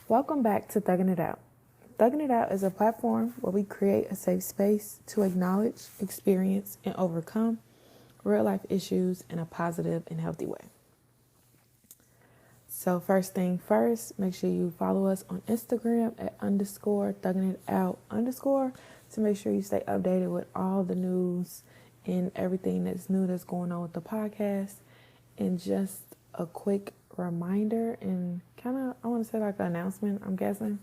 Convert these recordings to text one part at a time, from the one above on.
Welcome back to Thugging It Out. Thugging It Out is a platform where we create a safe space to acknowledge, experience, and overcome real life issues in a positive and healthy way. So first thing first, make sure you follow us on Instagram at _thugging it out _ to make sure you stay updated with all the news and everything that's new that's going on with the podcast. And just a quick reminder and kind of, I want to say like an announcement, I'm guessing,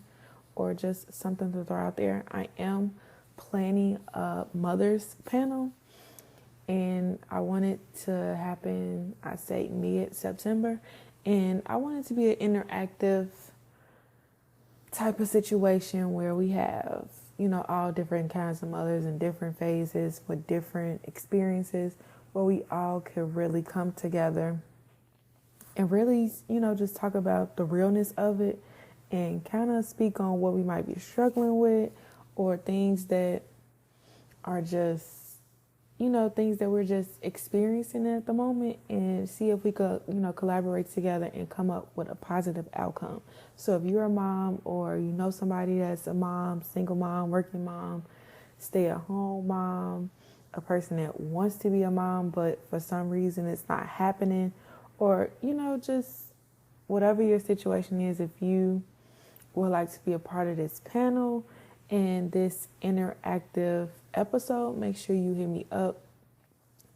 or just something to throw out there. I am planning a mother's panel, and I want it to happen, I say mid-September, and I want it to be an interactive type of situation where we have, all different kinds of mothers in different phases with different experiences, where we all could really come together and really, just talk about the realness of it and kind of speak on what we might be struggling with, or things that are just, things that we're just experiencing at the moment, and see if we could, collaborate together and come up with a positive outcome. So if you're a mom, or you know somebody that's a mom, single mom, working mom, stay-at-home mom, a person that wants to be a mom, but for some reason it's not happening, or, just whatever your situation is, if you would like to be a part of this panel and this interactive episode, make sure you hit me up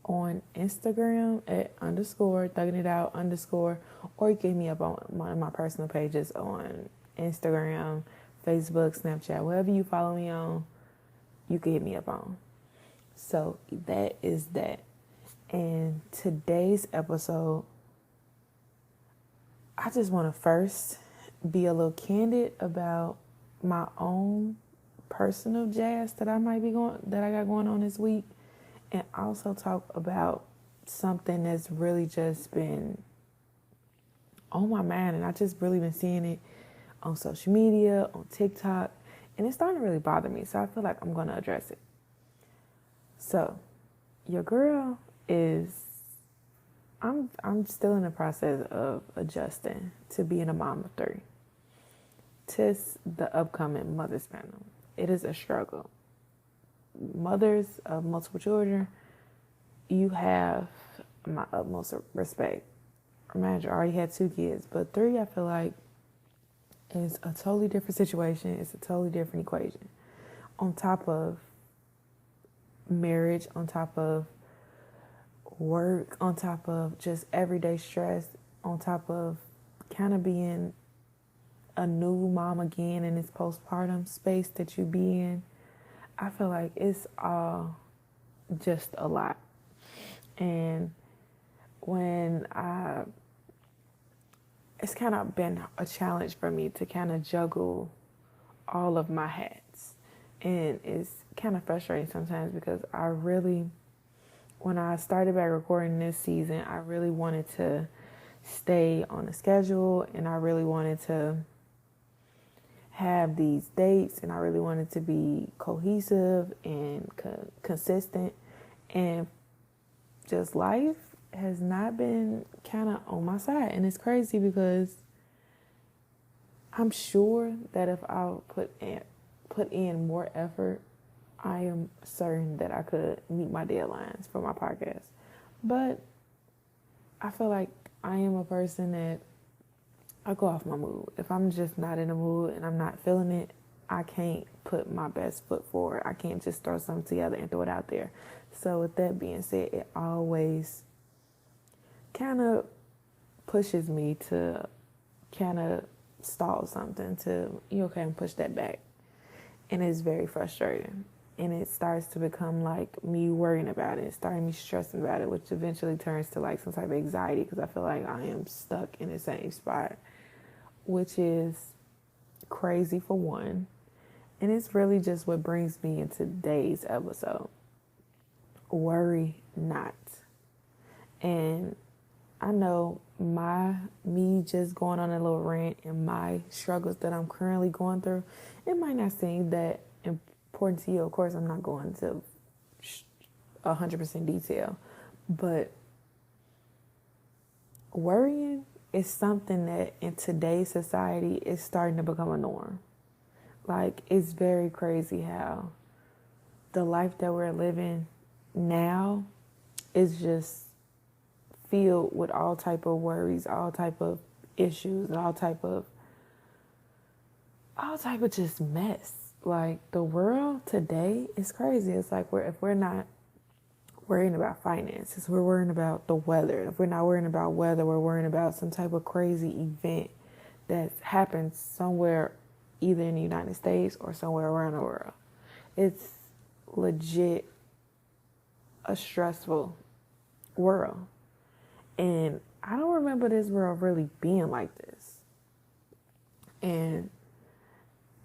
on Instagram at _thugging it out _ or you can hit me up on one of my personal pages on Instagram, Facebook, Snapchat, wherever you follow me on, you can hit me up on. So that is that. And today's episode, I just want to first be a little candid about my own personal jazz that I got going on this week, and also talk about something that's really just been on my mind, and I just really been seeing it on social media, on TikTok, and it's starting to really bother me. So I feel like I'm going to address it. So your girl is, I'm still in the process of adjusting to being a mom of 3. Tis the upcoming mother's panel. It is a struggle. Mothers of multiple children, you have my utmost respect. Imagine, I already had 2 kids, but 3, I feel like, is a totally different situation. It's a totally different equation. On top of marriage, on top of work, on top of just everyday stress, on top of kind of being a new mom again in this postpartum space that you be in, I feel like it's all just a lot. And it's kind of been a challenge for me to kind of juggle all of my hats. And it's kind of frustrating sometimes, because when I started back recording this season, I really wanted to stay on the schedule, and I really wanted to have these dates, and I really wanted to be cohesive and consistent, and just life has not been kind of on my side. And it's crazy, because I'm sure that if I put in more effort, I am certain that I could meet my deadlines for my podcast. But I feel like I am a person that I go off my mood. If I'm just not in the mood and I'm not feeling it, I can't put my best foot forward. I can't just throw something together and throw it out there. So with that being said, it always kind of pushes me to kind of stall something, to, and push that back. And it's very frustrating. And it starts to become like me worrying about it, starting me stressing about it, which eventually turns to like some type of anxiety, because I feel like I am stuck in the same spot, which is crazy for one. And it's really just what brings me into today's episode. Worry not. And I know me just going on a little rant and my struggles that I'm currently going through, it might not seem that important to you. Of course, I'm not going to 100% detail, but worrying it's something that in today's society is starting to become a norm. Like, it's very crazy how the life that we're living now is just filled with all type of worries, all type of issues, and all type of just mess. Like, the world today is crazy. It's like if we're not worrying about finances, we're worrying about the weather. If we're not worrying about weather, we're worrying about some type of crazy event that's happened somewhere, either in the United States or somewhere around the world. It's legit a stressful world. And I don't remember this world really being like this. And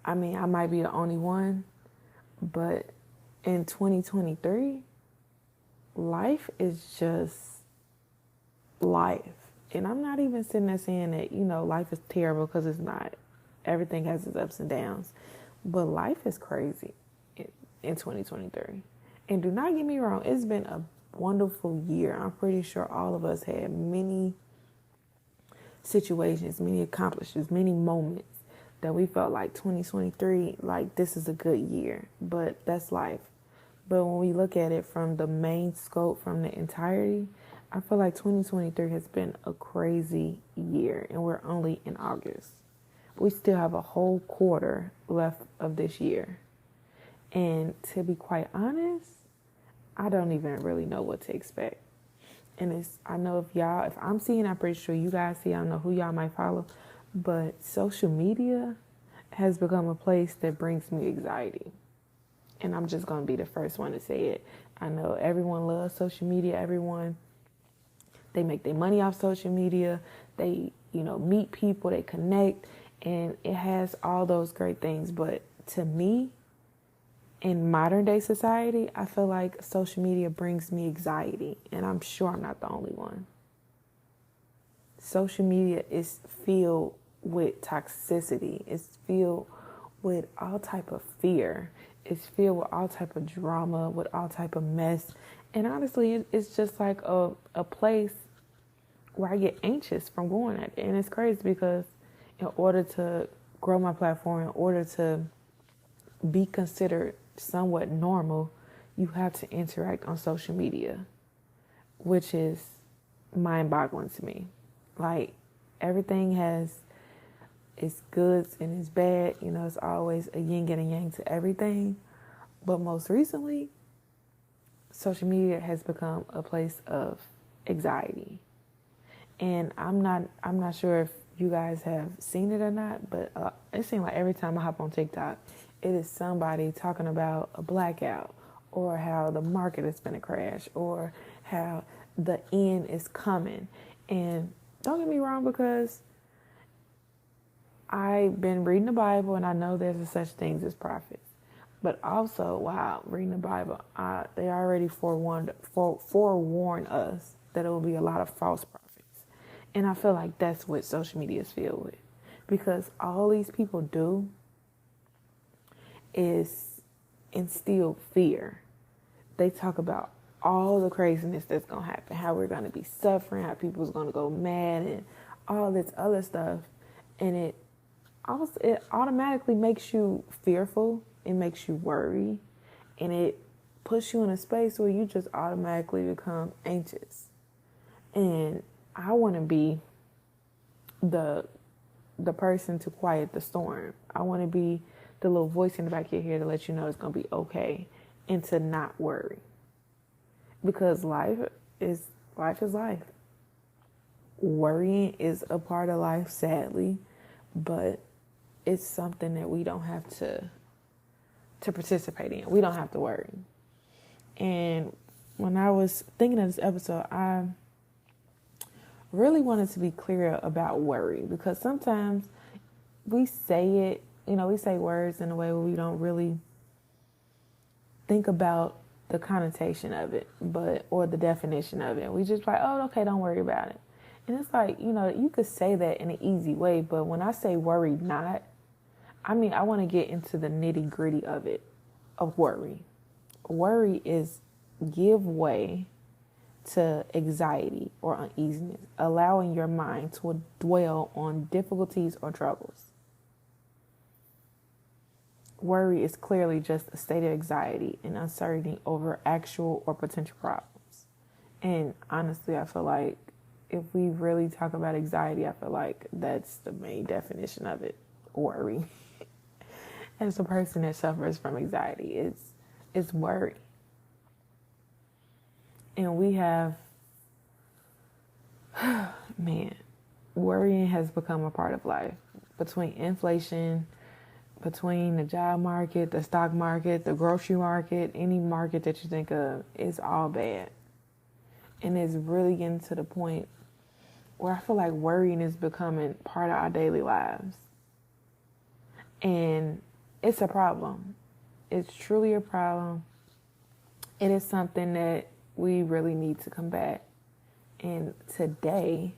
I mean, I might be the only one, but in 2023, life is just life. And I'm not even sitting there saying that, life is terrible, because it's not. Everything has its ups and downs. But life is crazy in 2023. And do not get me wrong, it's been a wonderful year. I'm pretty sure all of us had many situations, many accomplishments, many moments that we felt like 2023, like this is a good year. But that's life. But when we look at it from the main scope, from the entirety, I feel like 2023 has been a crazy year, and we're only in August. We still have a whole quarter left of this year. And to be quite honest, I don't even really know what to expect. And I know if I'm seeing, I'm pretty sure you guys see, I don't know who y'all might follow, but social media has become a place that brings me anxiety. And I'm just going to be the first one to say it. I know everyone loves social media. They make their money off social media. They, meet people, they connect, and it has all those great things. But to me, in modern day society, I feel like social media brings me anxiety, and I'm sure I'm not the only one. Social media is filled with toxicity. It's filled with all type of fear. It's filled with all type of drama, with all type of mess. And honestly, it's just like a place where I get anxious from going at it. And it's crazy because in order to grow my platform, in order to be considered somewhat normal, you have to interact on social media, which is mind-boggling to me. Like, everything has its goods and its bad. It's always a yin and a yang to everything. But most recently, social media has become a place of anxiety. And I'm not sure if you guys have seen it or not, but it seems like every time I hop on TikTok, it is somebody talking about a blackout, or how the market is going to crash, or how the end is coming. And don't get me wrong, because I've been reading the Bible, and I know there's such things as prophets. But also, while reading the Bible, they already forewarned us that there will be a lot of false prophets. And I feel like that's what social media is filled with. Because all these people do is instill fear. They talk about all the craziness that's going to happen, how we're going to be suffering, how people's going to go mad, and all this other stuff. And it automatically makes you fearful. It makes you worry. And it puts you in a space where you just automatically become anxious. And I want to be the person to quiet the storm. I want to be the little voice in the back of your head to let you know it's going to be okay, and to not worry. Because life is life. Worrying is a part of life, sadly, but it's something that we don't have to participate in. We don't have to worry. And when I was thinking of this episode, I really wanted to be clear about worry, because sometimes we say it, we say words in a way where we don't really think about the connotation of it, or the definition of it. We just like, oh, okay, don't worry about it. And it's like, you could say that in an easy way, but when I say worry not, I want to get into the nitty gritty of worry. Worry is give way to anxiety or uneasiness, allowing your mind to dwell on difficulties or troubles. Worry is clearly just a state of anxiety and uncertainty over actual or potential problems. And honestly, I feel like if we really talk about anxiety, I feel like that's the main definition of it, worry. As a person that suffers from anxiety, it's worry. And we have, worrying has become a part of life. Between inflation, between the job market, the stock market, the grocery market, any market that you think of, it's all bad. And it's really getting to the point where I feel like worrying is becoming part of our daily lives. And it's a problem. It's truly a problem. It is something that we really need to combat. And today,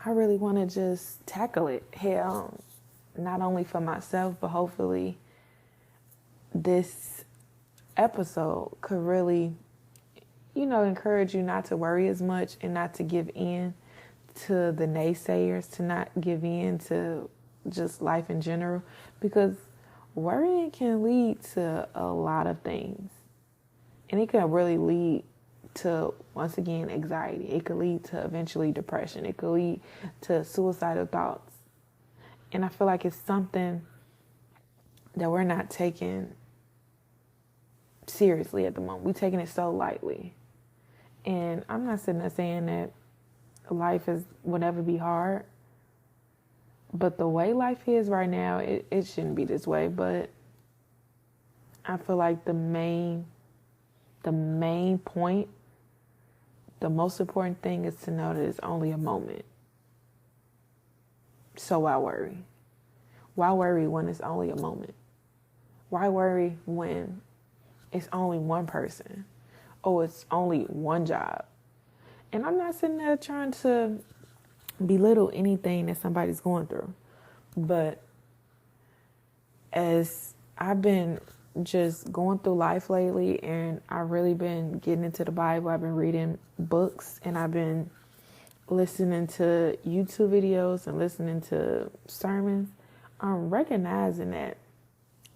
I really want to just tackle it head on. Not only for myself, but hopefully this episode could really, encourage you not to worry as much and not to give in to the naysayers, to not give in to just life in general, because worrying can lead to a lot of things. And it can really lead to, once again, anxiety. It could lead to eventually depression. It could lead to suicidal thoughts. And I feel like it's something that we're not taking seriously at the moment. We're taking it so lightly. And I'm not sitting there saying that life will never be hard. But the way life is right now, it shouldn't be this way. But I feel like the main point, the most important thing is to know that it's only a moment. So why worry? Why worry when it's only a moment? Why worry when it's only one person? Or it's only one job? And I'm not sitting there trying to belittle anything that somebody's going through. But as I've been just going through life lately, and I've really been getting into the Bible, I've been reading books, and I've been listening to YouTube videos and listening to sermons, I'm recognizing that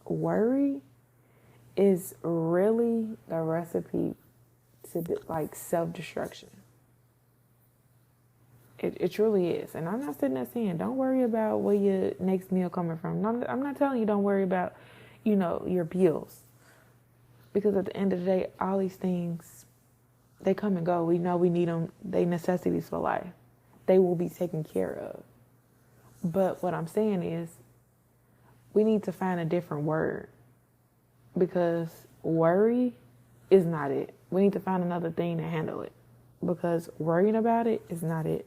worry is really the recipe to self-destruction. It truly is. And I'm not sitting there saying, don't worry about where your next meal coming from. I'm not telling you don't worry about, your bills. Because at the end of the day, all these things, they come and go. We know we need them. They necessities for life. They will be taken care of. But what I'm saying is, we need to find a different word. Because worry is not it. We need to find another thing to handle it. Because worrying about it is not it.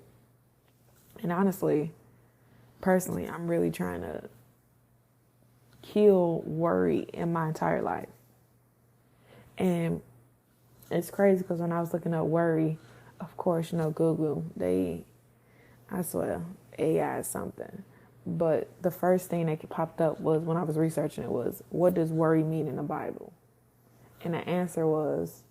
And honestly, personally, I'm really trying to kill worry in my entire life. And it's crazy because when I was looking up worry, of course, Google, I swear, AI is something. But the first thing that popped up was, when I was researching it, was, what does worry mean in the Bible? And the answer was,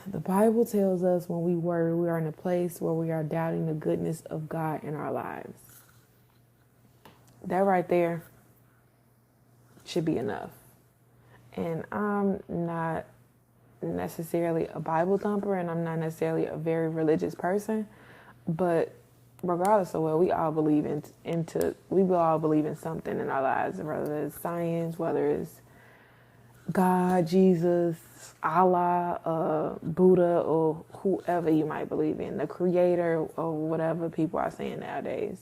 the Bible tells us when we worry, we are in a place where we are doubting the goodness of God in our lives. That right there should be enough. And I'm not necessarily a Bible thumper, and I'm not necessarily a very religious person, but regardless of what, we all believe we will all believe in something in our lives, whether it's science, whether it's God, Jesus, Allah, Buddha, or whoever you might believe in, the creator, or whatever people are saying nowadays.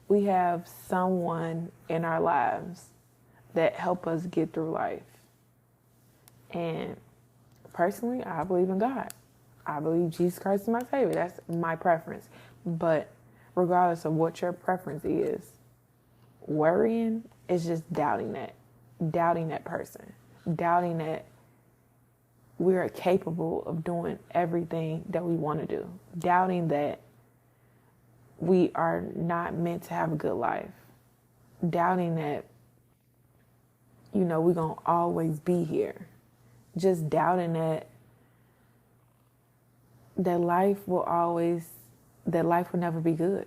We have someone in our lives that help us get through life. And personally, I believe in God. I believe Jesus Christ is my Savior. That's my preference. But regardless of what your preference is, worrying is just doubting that person, doubting that we are capable of doing everything that we want to do, doubting that we are not meant to have a good life, doubting that, we're going to always be here, just doubting that that life will never be good.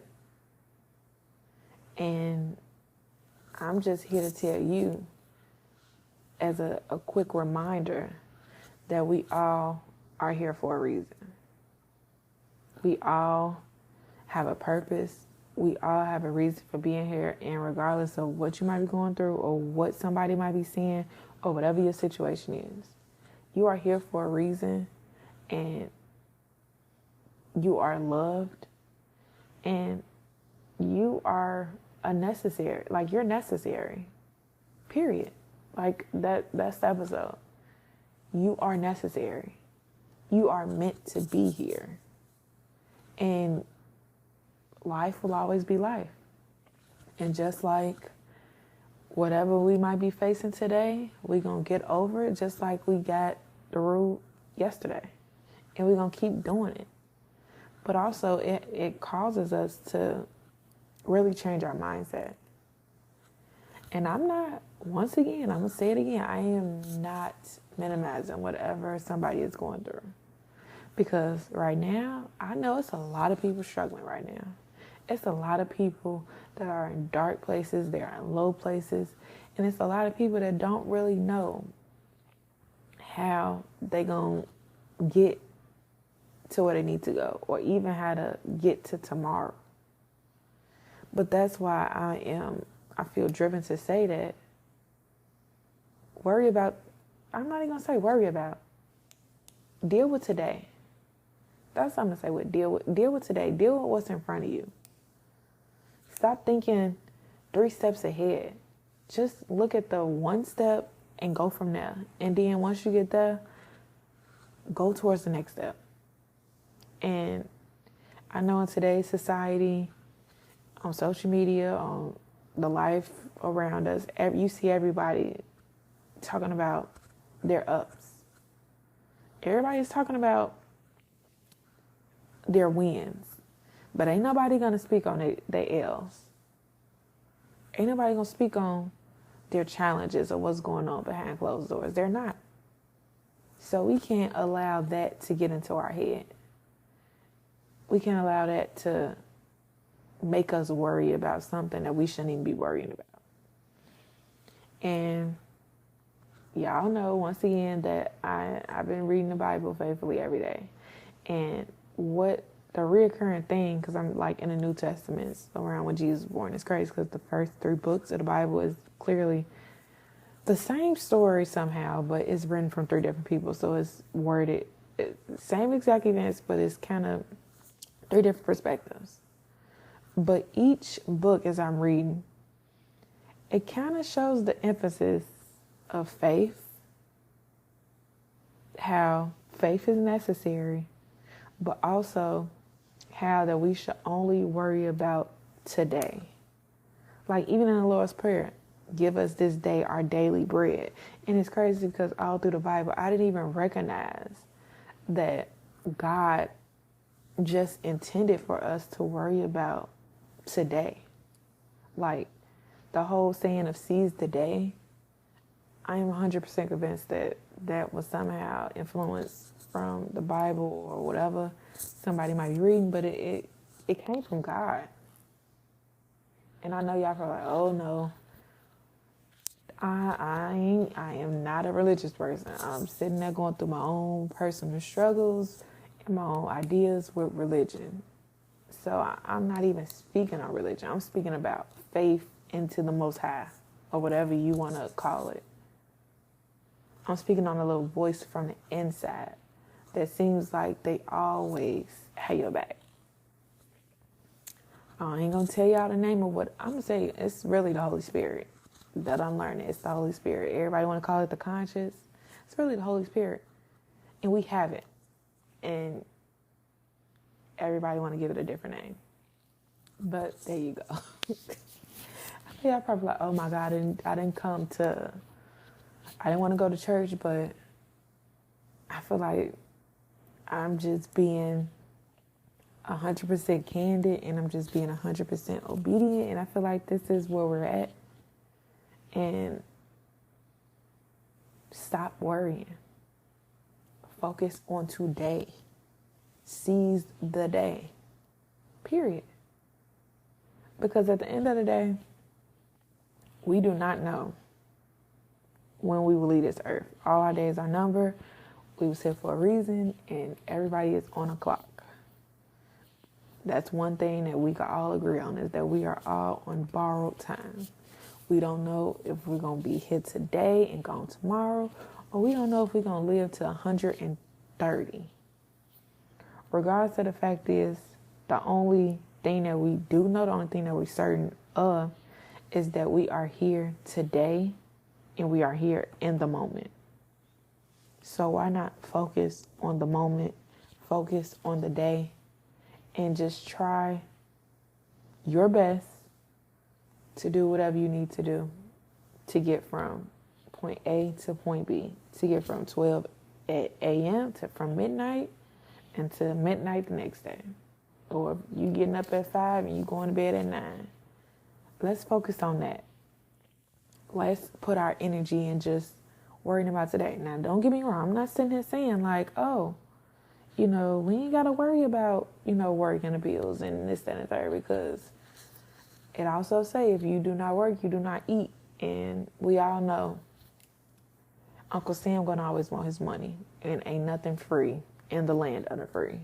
And I'm just here to tell you, as a quick reminder, that we all are here for a reason. We all have a purpose. We all have a reason for being here. And regardless of what you might be going through or what somebody might be saying or whatever your situation is, you are here for a reason, and you are loved, and you are you're necessary, period. Like that's the episode. You are necessary. You are meant to be here. And life will always be life. And just like whatever we might be facing today, we're going to get over it just like we got through yesterday. And we're going to keep doing it. But also it causes us to really change our mindset. And once again, I'm going to say it again, I am not minimizing whatever somebody is going through. Because right now, I know it's a lot of people struggling right now. It's a lot of people that are in dark places, they are in low places, and it's a lot of people that don't really know how they going to get to where they need to go, or even how to get to tomorrow. But that's why I feel driven to say that I'm not even going to say worry about. Deal with today. That's what I'm going to say with deal with today. Deal with what's in front of you. Stop thinking 3 steps ahead. Just look at the one step and go from there. And then once you get there, go towards the next step. And I know in today's society, on social media, on the life around us, you see everybody talking about their ups. Everybody's talking about their wins. But ain't nobody going to speak on their L's. Ain't nobody going to speak on their challenges or what's going on behind closed doors. They're not. So we can't allow that to get into our head. We can't allow that to make us worry about something that we shouldn't even be worrying about. And y'all know, once again, that I've been reading the Bible faithfully every day. And what the reoccurring thing, because I'm like in the New Testament around when Jesus was born, it's crazy because the first 3 books of the Bible is clearly the same story somehow, but it's written from 3 different people. So it's worded, same exact events, but it's kind of 3 different perspectives. But each book, as I'm reading, it kind of shows the emphasis of faith, how faith is necessary, but also how that we should only worry about today. Like even in the Lord's Prayer, give us this day our daily bread. And it's crazy because all through the Bible, I didn't even recognize that God just intended for us to worry about today. Like the whole saying of seize the day, I am 100% convinced that that was somehow influenced from the Bible or whatever somebody might be reading, but it came from God. And I know y'all probably like, oh no, I am not a religious person. I'm sitting there going through my own personal struggles and my own ideas with religion. So I'm not even speaking on religion. I'm speaking about faith into the Most High, or whatever you want to call it. I'm speaking on a little voice from the inside that seems like they always have your back. I ain't going to tell y'all the name of what I'm going to say. It's really the Holy Spirit that I'm learning. It's the Holy Spirit. Everybody want to call it the conscience. It's really the Holy Spirit. And we have it. And everybody want to give it a different name. But there you go. I think y'all probably like, oh my God, I didn't want to go to church, but I feel like I'm just being 100% candid, and I'm just being 100% obedient, and I feel like this is where we're at. And stop worrying. Focus on today. Seize the day. Period. Because at the end of the day, we do not know when we will leave this earth. All our days are numbered. We was here for a reason, and everybody is on a clock. That's one thing that we can all agree on, is that we are all on borrowed time. We don't know if we're going to be here today and gone tomorrow, or we don't know if we're going to live to 130. Regardless of the fact is, the only thing that we do know, the only thing that we're certain of, is that we are here today and we are here in the moment. So why not focus on the moment, focus on the day, and just try your best to do whatever you need to do to get from point A to point B, to get from 12 a.m. to from midnight until midnight the next day. Or if you getting up at 5 and you going to bed at 9. Let's focus on that. Let's put our energy in just worrying about today. Now, don't get me wrong. I'm not sitting here saying like, oh, we ain't got to worry about, working the bills and this, that, and the third, because it also say if you do not work, you do not eat. And we all know Uncle Sam gonna always want his money, and ain't nothing free in the land of the free.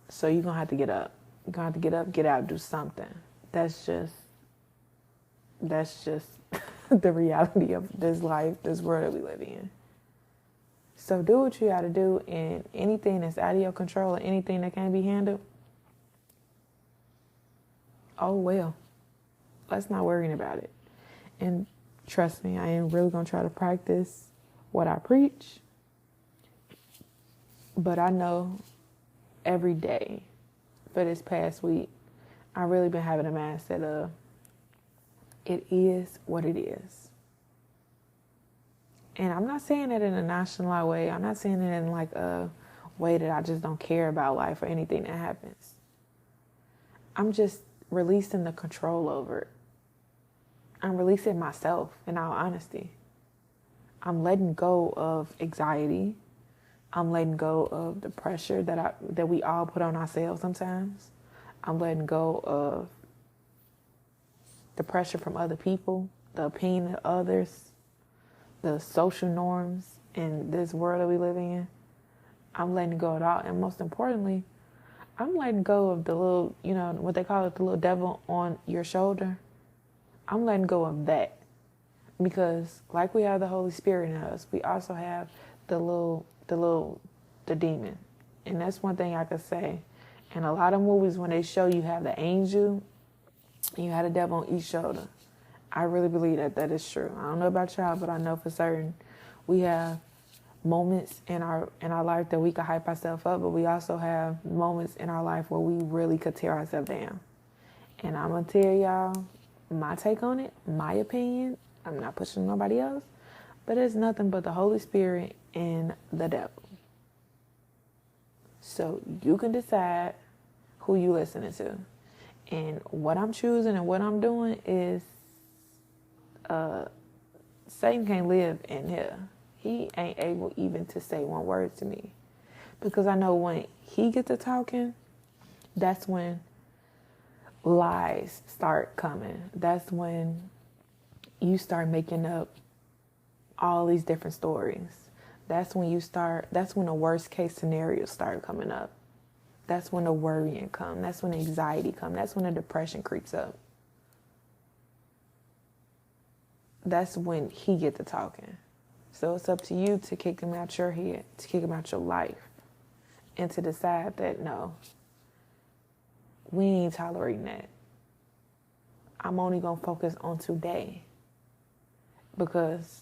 So you're gonna have to get up. You're gonna have to get up, get out, do something. That's just the reality of this life, this world that we live in. So do what you gotta do, and anything that's out of your control or anything that can't be handled, oh well. Let's not worry about it. And trust me, I am really gonna try to practice what I preach. But I know every day for this past week, I've really been having a mindset of it is what it is. And I'm not saying it in a nonchalant way. I'm not saying it in like a way that I just don't care about life or anything that happens. I'm just releasing the control over it. I'm releasing myself, in all honesty. I'm letting go of anxiety. I'm letting go of the pressure that we all put on ourselves sometimes. I'm letting go of the pressure from other people, the opinion of others, the social norms in this world that we live in. I'm letting go of it all. And most importantly, I'm letting go of the little, what they call it, the little devil on your shoulder. I'm letting go of that. Because like we have the Holy Spirit in us, we also have the demon. And that's one thing I could say. In a lot of movies, when they show you have the angel and you have the devil on each shoulder, I really believe that is true. I don't know about y'all, but I know for certain we have moments in our life that we could hype ourselves up, but we also have moments in our life where we really could tear ourselves down. And I'm going to tell y'all my take on it, my opinion. I'm not pushing nobody else, but it's nothing but the Holy Spirit and the devil. So you can decide who you listening to. And what I'm choosing and what I'm doing is Satan can't live in here. He ain't able even to say one word to me. Because I know when he gets to talking, that's when lies start coming. That's when you start making up all these different stories. That's when the worst case scenarios start coming up. That's when the worrying comes. That's when the anxiety comes. That's when the depression creeps up. That's when he gets to talking. So it's up to you to kick him out your head, to kick him out your life, and to decide that, no, we ain't tolerating that. I'm only going to focus on today, because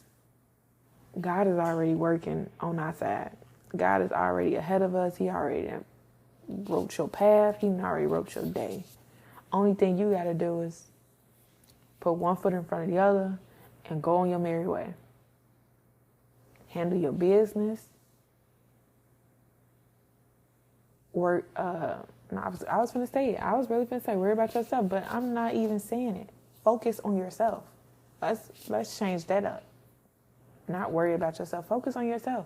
God is already working on our side. God is already ahead of us. He already wrote your path. He already wrote your day. Only thing you got to do is put one foot in front of the other and go on your merry way. Handle your business. Work. I was going to say it. I was really going to say worry about yourself, but I'm not even saying it. Focus on yourself. Let's change that up. Not worry about yourself. Focus on yourself.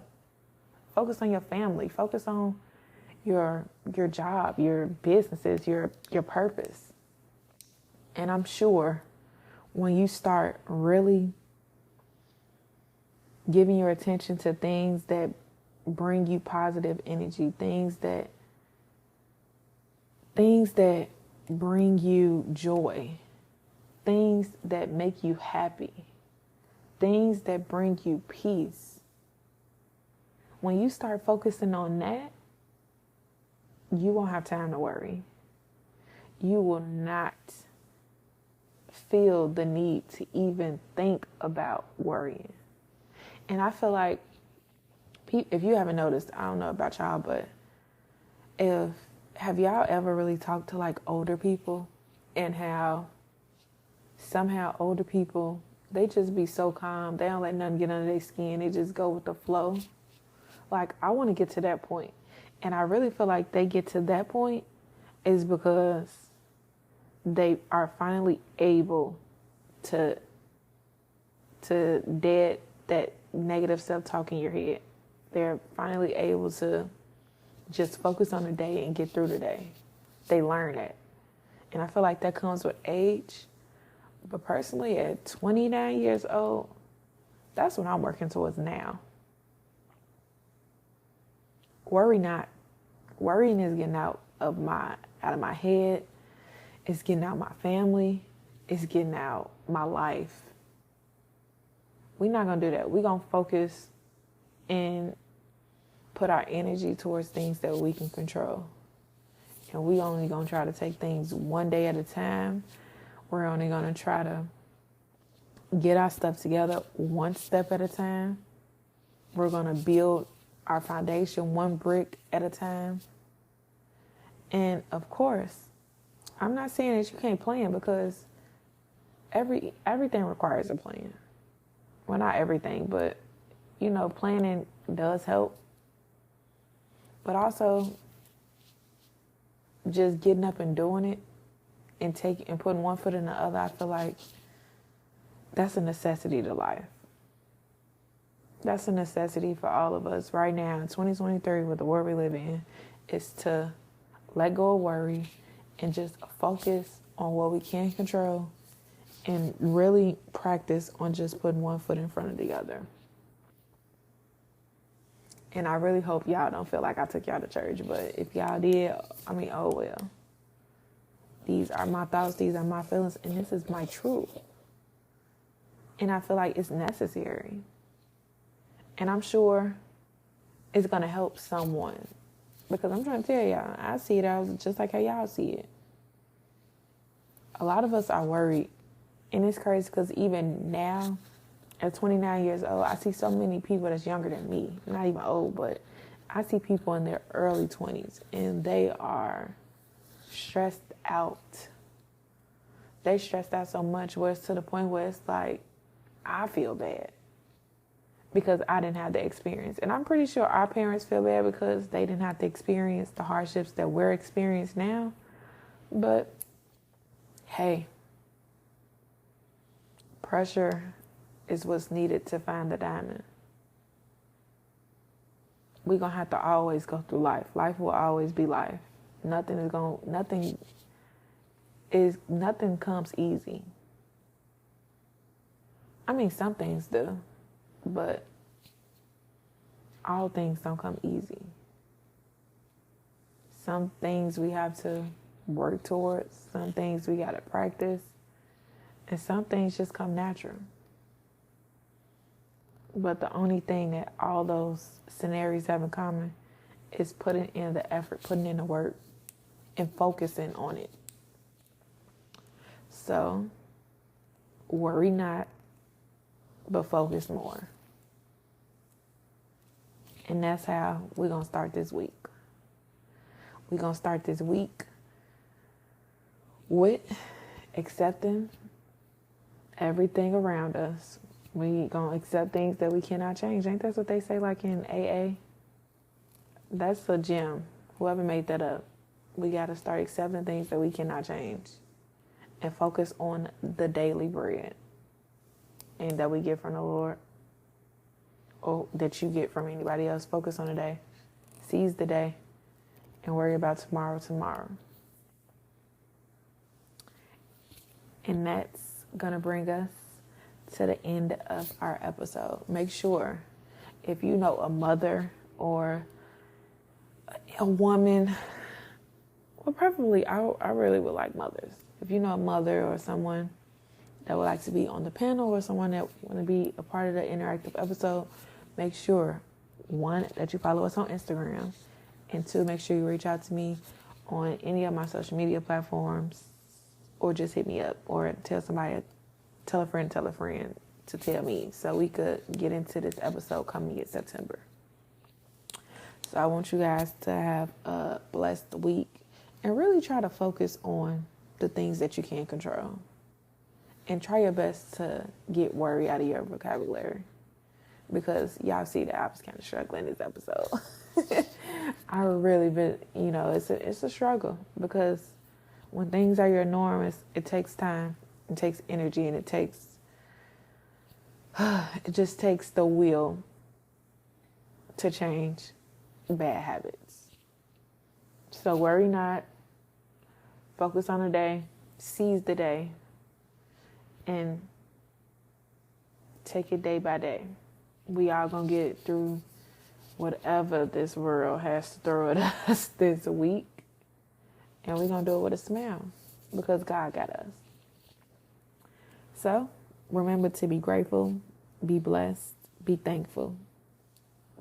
Focus on your family. Focus on your job, your businesses, your purpose. And I'm sure when you start really giving your attention to things that bring you positive energy, things that bring you joy, things that make you happy, things that bring you peace. When you start focusing on that, you won't have time to worry. You will not feel the need to even think about worrying. And I feel like, if you haven't noticed, I don't know about y'all, but have y'all ever really talked to like older people, and how somehow older people, they just be so calm. They don't let nothing get under their skin. They just go with the flow. Like, I want to get to that point. And I really feel like they get to that point is because they are finally able to dead that negative self-talk in your head. They're finally able to just focus on the day and get through the day. They learn that. And I feel like that comes with age. But personally, at 29 years old, that's what I'm working towards now. Worry not. Worrying is getting out of my head. It's getting out my family. It's getting out my life. We're not going to do that. We're going to focus and put our energy towards things that we can control. And we only going to try to take things one day at a time. We're only going to try to get our stuff together one step at a time. We're going to build our foundation one brick at a time. And of course, I'm not saying that you can't plan, because everything requires a plan. Well, not everything, but planning does help. But also just getting up and doing it and putting one foot in the other, I feel like that's a necessity to life. That's a necessity for all of us right now in 2023 with the world we live in, is to let go of worry and just focus on what we can control and really practice on just putting one foot in front of the other. And I really hope y'all don't feel like I took y'all to church, but if y'all did, oh well. These are my thoughts, these are my feelings, and this is my truth. And I feel like it's necessary. And I'm sure it's going to help someone. Because I'm trying to tell y'all, I see it out just like how y'all see it. A lot of us are worried. And it's crazy because even now, at 29 years old, I see so many people that's younger than me. Not even old, but I see people in their early 20s. And they are stressed out. They stressed out so much where it's to the point where it's like, I feel bad. Because I didn't have the experience. And I'm pretty sure our parents feel bad because they didn't have to experience the hardships that we're experiencing now. But, hey, pressure is what's needed to find the diamond. We're going to have to always go through life. Life will always be life. Nothing comes easy. Some things do. But all things don't come easy. Some things we have to work towards. Some things we got to practice. And some things just come natural. But the only thing that all those scenarios have in common is putting in the effort, putting in the work, and focusing on it. So, worry not, but focus more. And that's how we're going to start this week. We're going to start this week with accepting everything around us. We going to accept things that we cannot change. Ain't that what they say like in AA? That's a gem. Whoever made that up. We got to start accepting things that we cannot change and focus on the daily bread and that we get from the Lord, or that you get from anybody else. Focus on the day. Seize the day and worry about tomorrow. And that's going to bring us to the end of our episode. Make sure if you know a mother or a woman, well, preferably, I really would like mothers. If you know a mother or someone that would like to be on the panel or someone that want to be a part of the interactive episode, make sure, 1, that you follow us on Instagram, and 2, make sure you reach out to me on any of my social media platforms, or just hit me up, or tell a friend to tell me, so we could get into this episode coming in September. So I want you guys to have a blessed week and really try to focus on the things that you can control. And try your best to get worry out of your vocabulary. Because y'all see that I was kind of struggling this episode. I really been, it's a struggle. Because when things are your norm, it takes time. It takes energy, and it just takes the will to change bad habits. So worry not. Focus on the day. Seize the day. And take it day by day. We all gonna get through whatever this world has to throw at us this week. And we're gonna do it with a smile. Because God got us. So, remember to be grateful, be blessed, be thankful.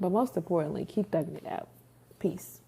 But most importantly, keep thugging it out. Peace.